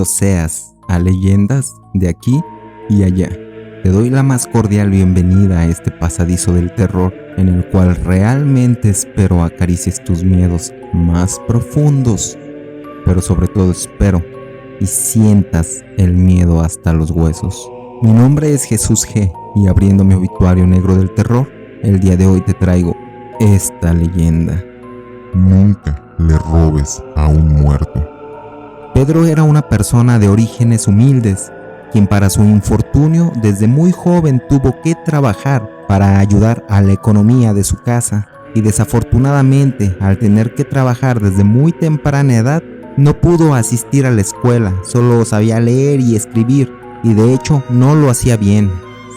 Bienvenido seas a Leyendas de aquí y allá. Te doy la más cordial bienvenida a este pasadizo del terror en el cual realmente espero acaricies tus miedos más profundos, pero sobre todo espero y sientas el miedo hasta los huesos. Mi nombre es Jesús G y abriendo mi obituario negro del terror, el día de hoy te traigo esta leyenda. Nunca le robes a un muerto. Pedro era una persona de orígenes humildes, quien para su infortunio desde muy joven tuvo que trabajar para ayudar a la economía de su casa y desafortunadamente al tener que trabajar desde muy temprana edad no pudo asistir a la escuela, solo sabía leer y escribir y de hecho no lo hacía bien.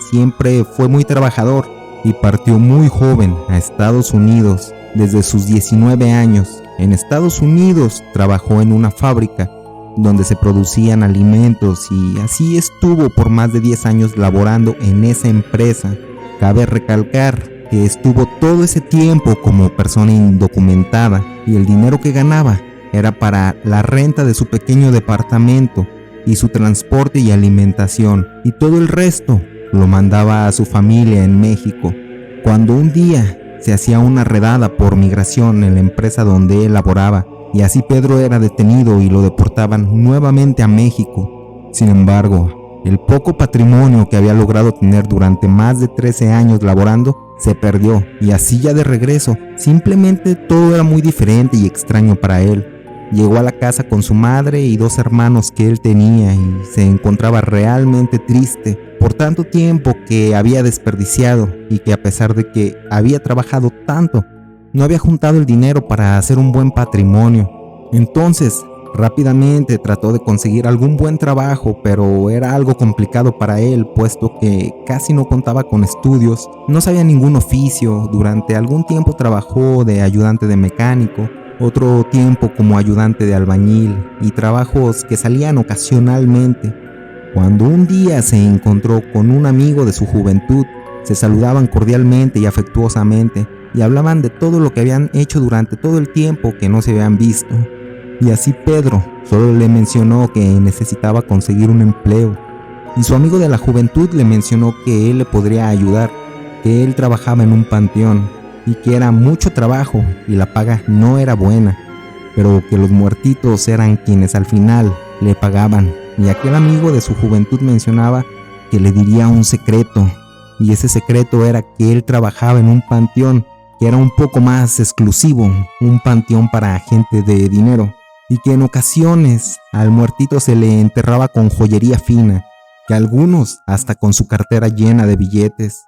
Siempre fue muy trabajador y partió muy joven a Estados Unidos desde sus 19 años. En Estados Unidos trabajó en una fábrica donde se producían alimentos y así estuvo por más de 10 años laborando en esa empresa. Cabe recalcar que estuvo todo ese tiempo como persona indocumentada y el dinero que ganaba era para la renta de su pequeño departamento y su transporte y alimentación, y todo el resto lo mandaba a su familia en México. Cuando un día se hacía una redada por migración en la empresa donde él laboraba, y así Pedro era detenido y lo deportaban nuevamente a México. Sin embargo, el poco patrimonio que había logrado tener durante más de 13 años laborando se perdió, y así ya de regreso, simplemente todo era muy diferente y extraño para él. Llegó a la casa con su madre y 2 hermanos que él tenía y se encontraba realmente triste por tanto tiempo que había desperdiciado y que a pesar de que había trabajado tanto, no había juntado el dinero para hacer un buen patrimonio. Entonces, rápidamente trató de conseguir algún buen trabajo, pero era algo complicado para él, puesto que casi no contaba con estudios, no sabía ningún oficio. Durante algún tiempo trabajó de ayudante de mecánico, otro tiempo como ayudante de albañil y trabajos que salían ocasionalmente. Cuando un día se encontró con un amigo de su juventud, se saludaban cordialmente y afectuosamente y hablaban de todo lo que habían hecho durante todo el tiempo que no se habían visto. Y así Pedro solo le mencionó que necesitaba conseguir un empleo y su amigo de la juventud le mencionó que él le podría ayudar, que él trabajaba en un panteón y que era mucho trabajo y la paga no era buena, pero que los muertitos eran quienes al final le pagaban. Y aquel amigo de su juventud mencionaba que le diría un secreto, y ese secreto era que él trabajaba en un panteón que era un poco más exclusivo, un panteón para gente de dinero, y que en ocasiones al muertito se le enterraba con joyería fina, que algunos hasta con su cartera llena de billetes,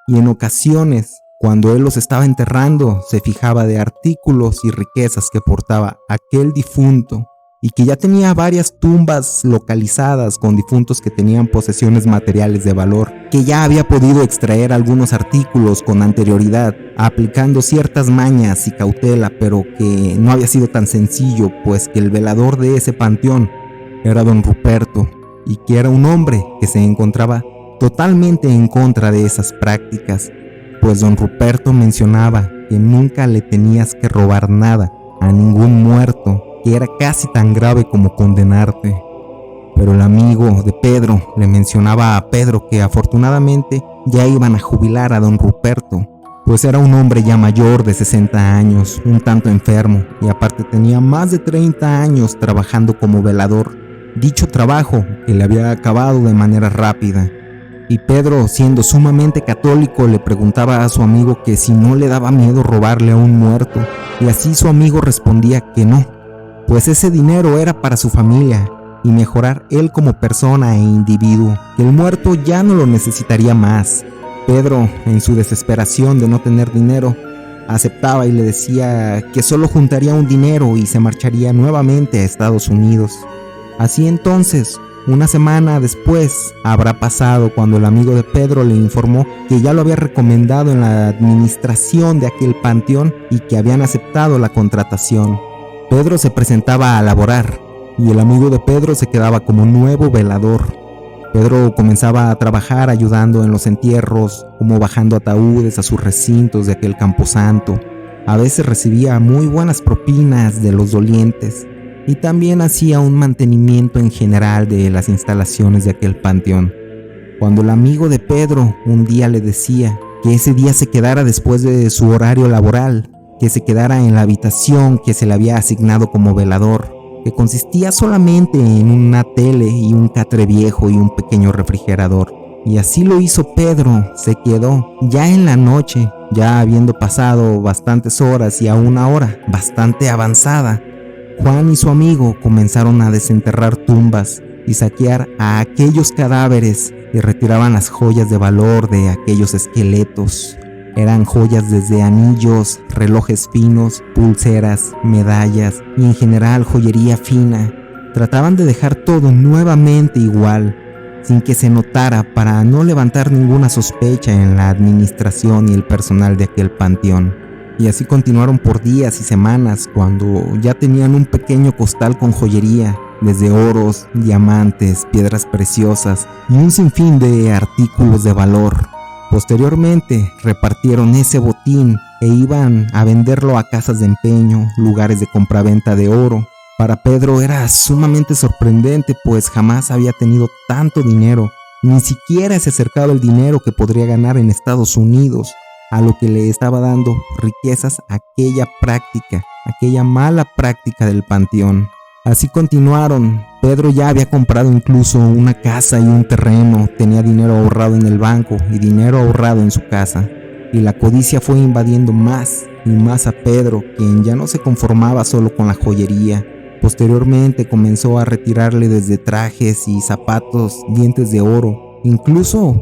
y en ocasiones cuando él los estaba enterrando se fijaba de artículos y riquezas que portaba aquel difunto, y que ya tenía varias tumbas localizadas con difuntos que tenían posesiones materiales de valor, que ya había podido extraer algunos artículos con anterioridad, aplicando ciertas mañas y cautela, pero que no había sido tan sencillo, pues que el velador de ese panteón era don Ruperto, y que era un hombre que se encontraba totalmente en contra de esas prácticas, pues don Ruperto mencionaba que nunca le tenías que robar nada a ningún muerto, que era casi tan grave como condenarte. Pero el amigo de Pedro le mencionaba a Pedro que afortunadamente ya iban a jubilar a don Ruperto, pues era un hombre ya mayor de 60 años, un tanto enfermo, y aparte tenía más de 30 años trabajando como velador, dicho trabajo que le había acabado de manera rápida. Y Pedro, siendo sumamente católico, le preguntaba a su amigo que si no le daba miedo robarle a un muerto, y así su amigo respondía que no, pues ese dinero era para su familia y mejorar él como persona e individuo, que el muerto ya no lo necesitaría más. Pedro, en su desesperación de no tener dinero, aceptaba y le decía que solo juntaría un dinero y se marcharía nuevamente a Estados Unidos. Así entonces, una semana después habrá pasado cuando el amigo de Pedro le informó que ya lo había recomendado en la administración de aquel panteón y que habían aceptado la contratación. Pedro se presentaba a laborar y el amigo de Pedro se quedaba como nuevo velador. Pedro comenzaba a trabajar ayudando en los entierros, como bajando ataúdes a sus recintos de aquel camposanto. A veces recibía muy buenas propinas de los dolientes y también hacía un mantenimiento en general de las instalaciones de aquel panteón. Cuando el amigo de Pedro un día le decía que ese día se quedara después de su horario laboral, que se quedara en la habitación que se le había asignado como velador, que consistía solamente en una tele y un catre viejo y un pequeño refrigerador. Y así lo hizo Pedro, se quedó ya en la noche, ya habiendo pasado bastantes horas y a una hora bastante avanzada. Juan y su amigo comenzaron a desenterrar tumbas y saquear a aquellos cadáveres y retiraban las joyas de valor de aquellos esqueletos. Eran joyas desde anillos, relojes finos, pulseras, medallas y en general joyería fina. Trataban de dejar todo nuevamente igual, sin que se notara, para no levantar ninguna sospecha en la administración y el personal de aquel panteón. Y así continuaron por días y semanas, cuando ya tenían un pequeño costal con joyería, desde oros, diamantes, piedras preciosas y un sinfín de artículos de valor. Posteriormente repartieron ese botín e iban a venderlo a casas de empeño, lugares de compraventa de oro. Para Pedro era sumamente sorprendente, pues jamás había tenido tanto dinero, ni siquiera se acercaba el dinero que podría ganar en Estados Unidos, a lo que le estaba dando riquezas aquella práctica, aquella mala práctica del panteón. Así continuaron. Pedro ya había comprado incluso una casa y un terreno, tenía dinero ahorrado en el banco y dinero ahorrado en su casa. Y la codicia fue invadiendo más y más a Pedro, quien ya no se conformaba solo con la joyería. Posteriormente comenzó a retirarle desde trajes y zapatos, dientes de oro. Incluso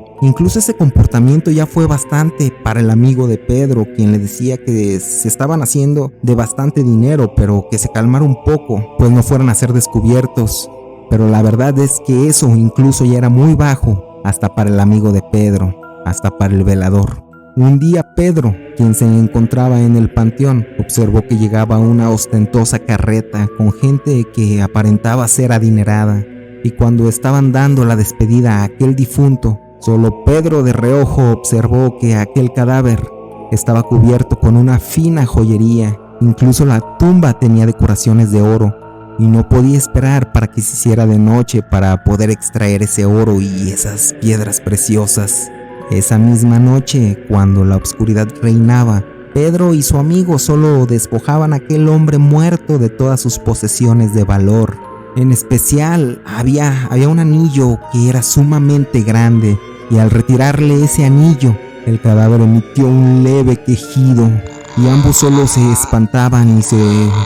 ese comportamiento ya fue bastante para el amigo de Pedro, quien le decía que se estaban haciendo de bastante dinero, pero que se calmara un poco, pues no fueran a ser descubiertos. Pero la verdad es que eso incluso ya era muy bajo, hasta para el amigo de Pedro, hasta para el velador. Un día Pedro, quien se encontraba en el panteón, observó que llegaba una ostentosa carreta con gente que aparentaba ser adinerada. Y cuando estaban dando la despedida a aquel difunto, solo Pedro de reojo observó que aquel cadáver estaba cubierto con una fina joyería. Incluso la tumba tenía decoraciones de oro, y no podía esperar para que se hiciera de noche para poder extraer ese oro y esas piedras preciosas. Esa misma noche, cuando la oscuridad reinaba, Pedro y su amigo solo despojaban a aquel hombre muerto de todas sus posesiones de valor. En especial, había un anillo que era sumamente grande, y al retirarle ese anillo, el cadáver emitió un leve quejido, y ambos solo se espantaban y se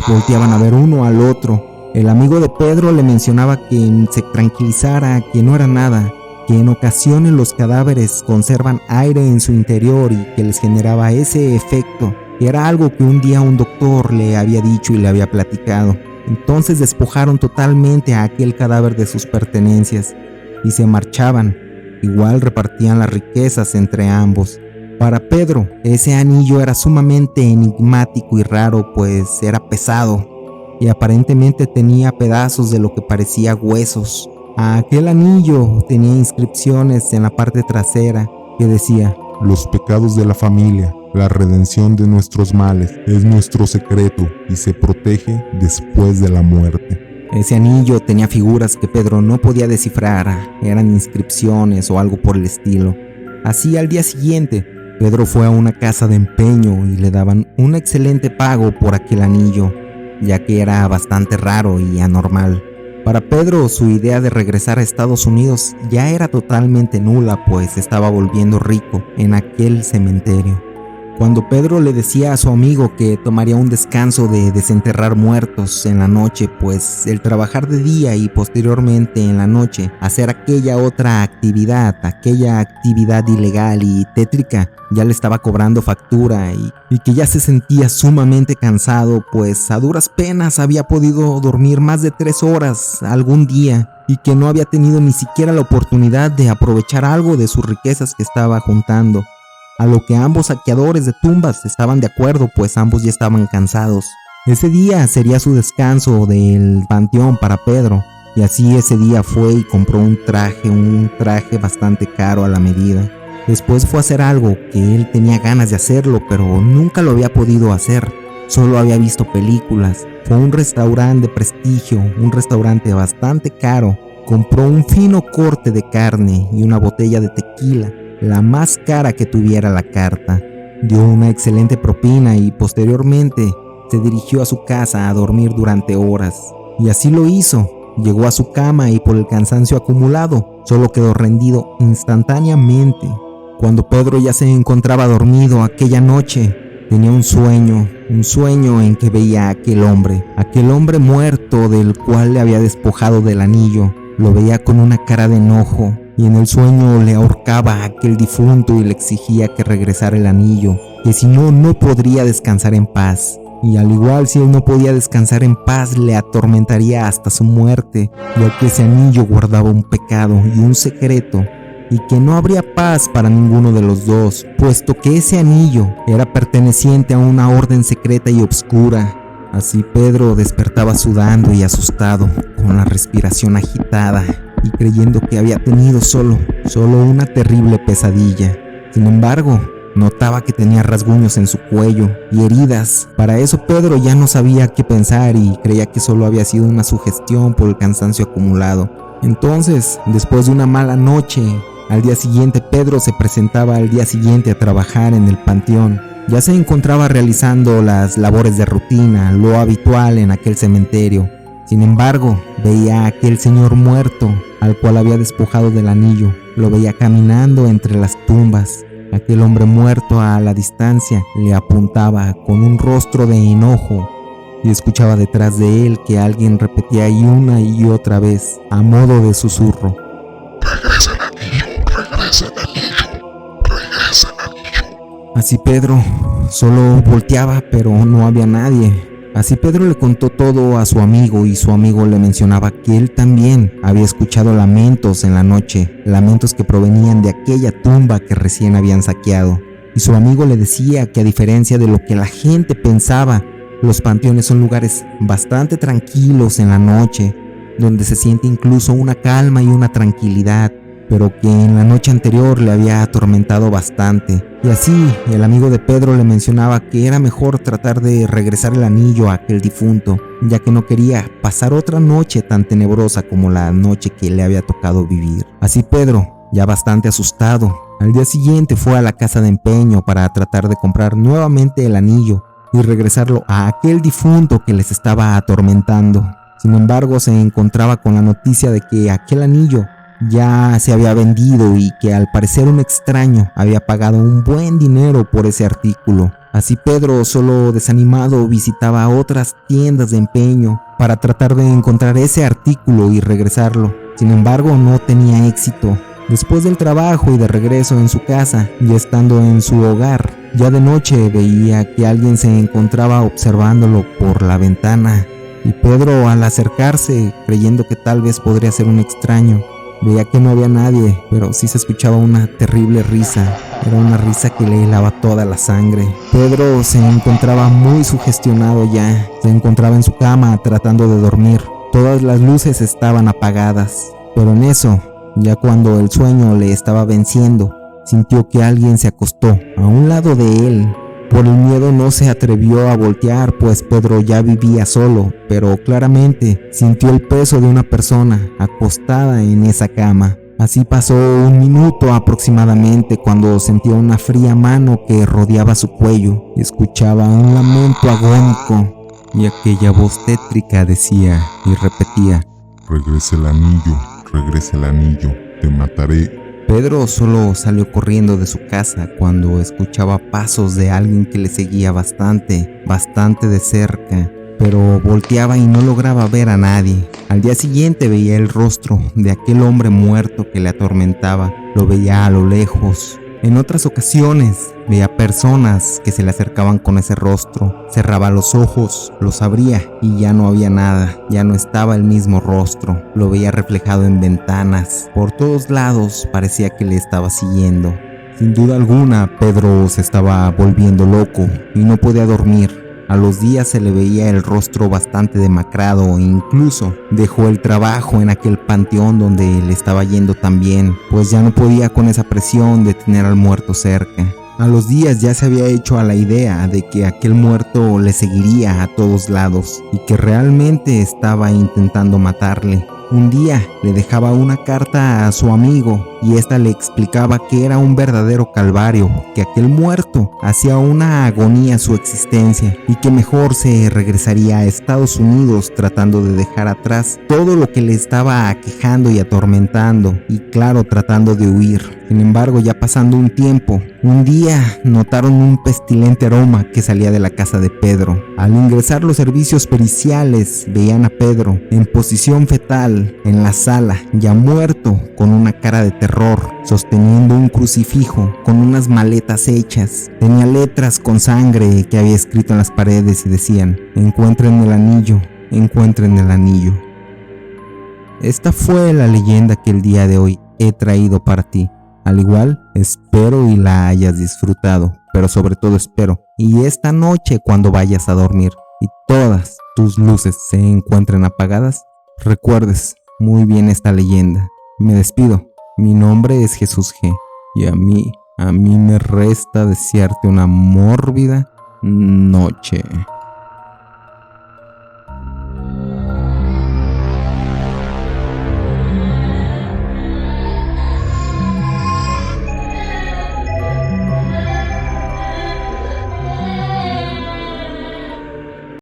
volteaban a ver uno al otro. El amigo de Pedro le mencionaba que se tranquilizara, que no era nada, que en ocasiones los cadáveres conservan aire en su interior y que les generaba ese efecto, que era algo que un día un doctor le había dicho y le había platicado. Entonces despojaron totalmente a aquel cadáver de sus pertenencias y se marchaban. Igual repartían las riquezas entre ambos. Para Pedro, ese anillo era sumamente enigmático y raro, pues era pesado y aparentemente tenía pedazos de lo que parecía huesos. A aquel anillo tenía inscripciones en la parte trasera que decía: los pecados de la familia, la redención de nuestros males, es nuestro secreto y se protege después de la muerte. Ese anillo tenía figuras que Pedro no podía descifrar, eran inscripciones o algo por el estilo. Así, al día siguiente, Pedro fue a una casa de empeño y le daban un excelente pago por aquel anillo, ya que era bastante raro y anormal. Para Pedro, su idea de regresar a Estados Unidos ya era totalmente nula, pues estaba volviendo rico en aquel cementerio. Cuando Pedro le decía a su amigo que tomaría un descanso de desenterrar muertos en la noche, pues el trabajar de día y posteriormente en la noche hacer aquella otra actividad, aquella actividad ilegal y tétrica, ya le estaba cobrando factura y que ya se sentía sumamente cansado, pues a duras penas había podido dormir más de 3 horas algún día y que no había tenido ni siquiera la oportunidad de aprovechar algo de sus riquezas que estaba juntando. A lo que ambos saqueadores de tumbas estaban de acuerdo, pues ambos ya estaban cansados. Ese día sería su descanso del panteón para Pedro, y así ese día fue y compró un traje bastante caro a la medida. Después fue a hacer algo que él tenía ganas de hacerlo, pero nunca lo había podido hacer. solo había visto películas. Fue a un restaurante de prestigio, un restaurante bastante caro. Compró un fino corte de carne y una botella de tequila, la más cara que tuviera la carta. Dio una excelente propina y posteriormente se dirigió a su casa a dormir durante horas. Y así lo hizo. Llegó a su cama y por el cansancio acumulado, solo quedó rendido instantáneamente. Cuando Pedro ya se encontraba dormido aquella noche, tenía un sueño en que veía a aquel hombre muerto del cual le había despojado del anillo. Lo veía con una cara de enojo y en el sueño le ahorcaba a aquel difunto y le exigía que regresara el anillo, que si no, no podría descansar en paz. Y al igual, si él no podía descansar en paz, le atormentaría hasta su muerte, ya que ese anillo guardaba un pecado y un secreto, y que no habría paz para ninguno de los dos, puesto que ese anillo era perteneciente a una orden secreta y oscura. Así Pedro despertaba sudando y asustado, con la respiración agitada y creyendo que había tenido solo una terrible pesadilla. Sin embargo, notaba que tenía rasguños en su cuello y heridas. Para eso Pedro ya no sabía qué pensar y creía que solo había sido una sugestión por el cansancio acumulado. Entonces, después de una mala noche, al día siguiente Pedro se presentaba al día siguiente a trabajar en el panteón. Ya se encontraba realizando las labores de rutina, lo habitual en aquel cementerio. Sin embargo, veía a aquel señor muerto, al cual había despojado del anillo. Lo veía caminando entre las tumbas. Aquel hombre muerto a la distancia le apuntaba con un rostro de enojo y escuchaba detrás de él que alguien repetía una y otra vez, a modo de susurro: regresa el anillo, regresa el anillo, regresa el anillo. Así Pedro solo volteaba, pero no había nadie. Así Pedro le contó todo a su amigo y su amigo le mencionaba que él también había escuchado lamentos en la noche, lamentos que provenían de aquella tumba que recién habían saqueado. Y su amigo le decía que a diferencia de lo que la gente pensaba, los panteones son lugares bastante tranquilos en la noche, donde se siente incluso una calma y una tranquilidad, pero que en la noche anterior le había atormentado bastante. Y así el amigo de Pedro le mencionaba que era mejor tratar de regresar el anillo a aquel difunto, ya que no quería pasar otra noche tan tenebrosa como la noche que le había tocado vivir. Así Pedro, ya bastante asustado, al día siguiente fue a la casa de empeño para tratar de comprar nuevamente el anillo y regresarlo a aquel difunto que les estaba atormentando. Sin embargo, se encontraba con la noticia de que aquel anillo ya se había vendido y que al parecer un extraño había pagado un buen dinero por ese artículo. Así Pedro, solo desanimado, visitaba otras tiendas de empeño para tratar de encontrar ese artículo y regresarlo. Sin embargo, no tenía éxito. Después del trabajo y de regreso en su casa, ya estando en su hogar, ya de noche veía que alguien se encontraba observándolo por la ventana. Y Pedro, al acercarse, creyendo que tal vez podría ser un extraño, veía que no había nadie, pero sí se escuchaba una terrible risa. Era una risa que le helaba toda la sangre. Pedro se encontraba muy sugestionado ya. Se encontraba en su cama tratando de dormir. Todas las luces estaban apagadas. Pero en eso, ya cuando el sueño le estaba venciendo, sintió que alguien se acostó a un lado de él. Por el miedo no se atrevió a voltear, pues Pedro ya vivía solo, pero claramente sintió el peso de una persona acostada en esa cama. Así pasó un minuto aproximadamente cuando sentía una fría mano que rodeaba su cuello y escuchaba un lamento agónico. Y aquella voz tétrica decía y repetía: regresa el anillo, te mataré. Pedro solo salió corriendo de su casa cuando escuchaba pasos de alguien que le seguía bastante de cerca, pero volteaba y no lograba ver a nadie. Al día siguiente veía el rostro de aquel hombre muerto que le atormentaba, lo veía a lo lejos. En otras ocasiones veía personas que se le acercaban con ese rostro, cerraba los ojos, los abría y ya no había nada, ya no estaba el mismo rostro, lo veía reflejado en ventanas, por todos lados parecía que le estaba siguiendo. Sin duda alguna, Pedro se estaba volviendo loco y no podía dormir. A los días se le veía el rostro bastante demacrado e incluso dejó el trabajo en aquel panteón donde le estaba yendo tan bien, pues ya no podía con esa presión de tener al muerto cerca. A los días ya se había hecho a la idea de que aquel muerto le seguiría a todos lados y que realmente estaba intentando matarle. Un día le dejaba una carta a su amigo y ésta le explicaba que era un verdadero calvario, que aquel muerto hacía una agonía su existencia y que mejor se regresaría a Estados Unidos tratando de dejar atrás todo lo que le estaba aquejando y atormentando y claro, tratando de huir. Sin embargo, ya pasando un tiempo, un día notaron un pestilente aroma que salía de la casa de Pedro. Al ingresar los servicios periciales, veían a Pedro en posición fetal en la sala, ya muerto, con una cara de terror, sosteniendo un crucifijo con unas maletas hechas. Tenía letras con sangre que había escrito en las paredes y decían: encuentren el anillo, encuentren el anillo. Esta fue la leyenda que el día de hoy he traído para ti. Al igual, espero y la hayas disfrutado, pero sobre todo espero, y esta noche cuando vayas a dormir y todas tus luces se encuentren apagadas, recuerdes muy bien esta leyenda. Me despido, mi nombre es Jesús G, y a mí me resta desearte una mórbida noche.